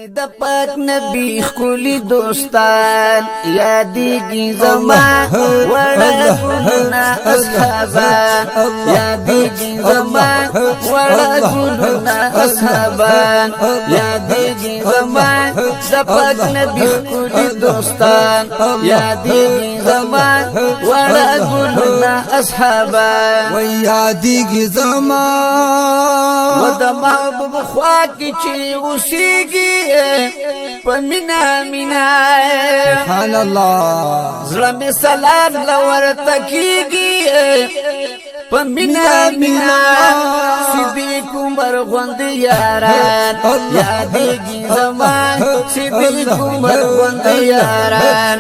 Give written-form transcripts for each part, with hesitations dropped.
د پاک نبی خلی دوستان یادېږي زما وړه ګلونه اصحابان یادېږي زما وړه ګلونه اصحابان یادېږي زما د پاک نبی خلی دوستان یادېږي زما وړه ګلونه اصحابان و یادېږي زما و د محبوب خوا کې چې اوسېږي پمینا مینا سبحان الله زړه می سلام لور تکیږي پمینا مینا صدیق عمر غوند یاران یادېږي زمان صدیق عمر غوند یاران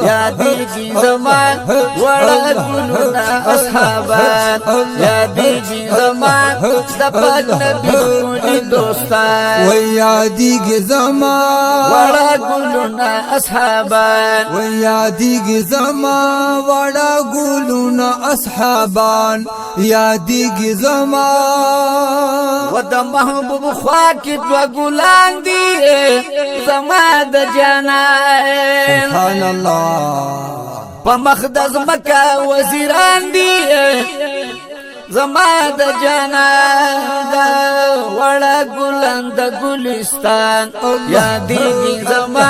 یادېږي زمان وړه ګلونه اصحابان یادېږي زمان د پاک نبی خلی دوستان و یادېږي زما وړه ګلونه اصحابان و یادېږي زما وړه ګلونه اصحابان یادېږي زما و د محبوب خوا کې دوه ګلان دي زما د جانان سبحان الله په مخدز مکه وزیران دي زما د جانان دا وړه ګلان د ګلستان یادېږي زما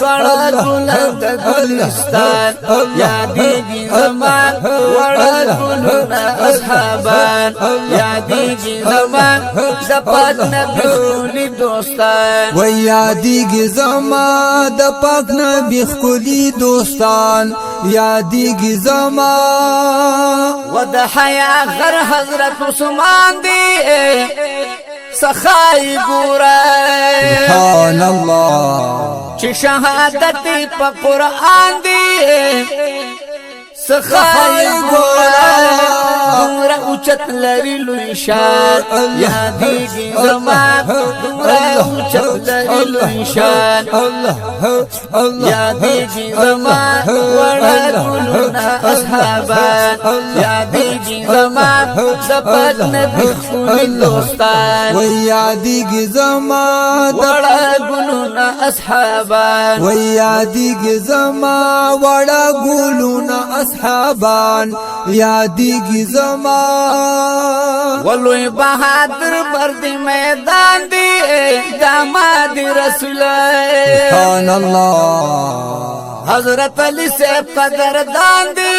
وړه ګلان د ګلستان یادېږي زما وړه ګلونه اصحابان یادېږي زما د پاک نبی خلی دوستان و یادېږي زما د پاک نبی خلی دوستان یادېږي زما و د حیا غر حضرت عثمان دی سخای ګورای سبحان الله چې شهادت په قران دی سخای ګورای دومره اوچت لري لوی شان یادېږي زما دومره اوچت لري لوی شان یادېږي زما وړه ګلونه اصحابان یادېږي زما د پاک نبی خلی دوستان و یادېږي زما وړه ګلونه اصحابان و یادېږي زما وړه ګلونه اصحابان یادېږي زما ولوی بہادر برد میدان دی داماد رسول سبحان الله حضرت علی سے قدردان دی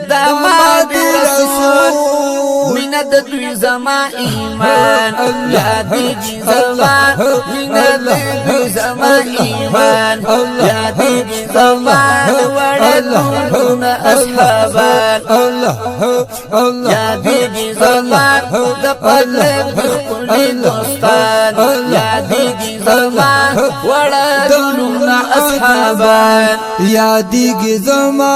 داماد رسول مینت دوی زما ایمان یادېږي زما مینت دوی زما ایمان یادېږي زما وړه ګلونه اصحابان یادېږي زما د پاک نبی خلی دوستان یادېږي زما وړه ګلونه اصحابان یادېږي زما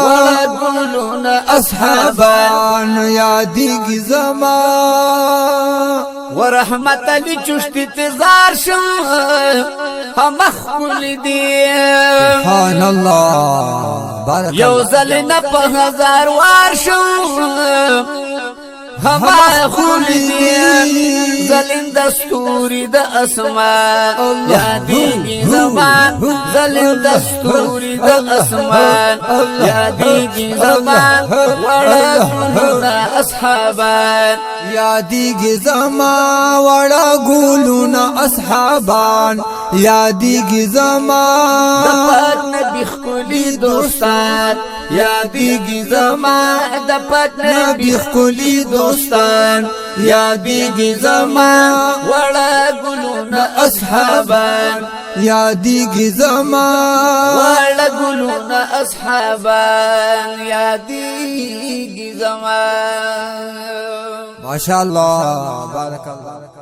وړه ګلونه اصحابان یادېږي زما ورحمت علی چشتی تزار شم هم خلی دی سبحان الله بارک یو ځل نه په هزار وار شم هما خلی دی ظلم دستوری د اسمان یادېږي زما ظلم دستوری د اسمان یادېږي زما وړه ګلونه اصحابان یادېږي زما وړه ګلونه اصحابان یادېږي زما د پاک نبی خلی دوستان یادېږي زما د پاک نبی خلی دوستان یادېږي زما وړه ګلونه اصحابان یادېږي زما وړه ګلونه اصحابان یادېږي زما ماشاء الله بارک الله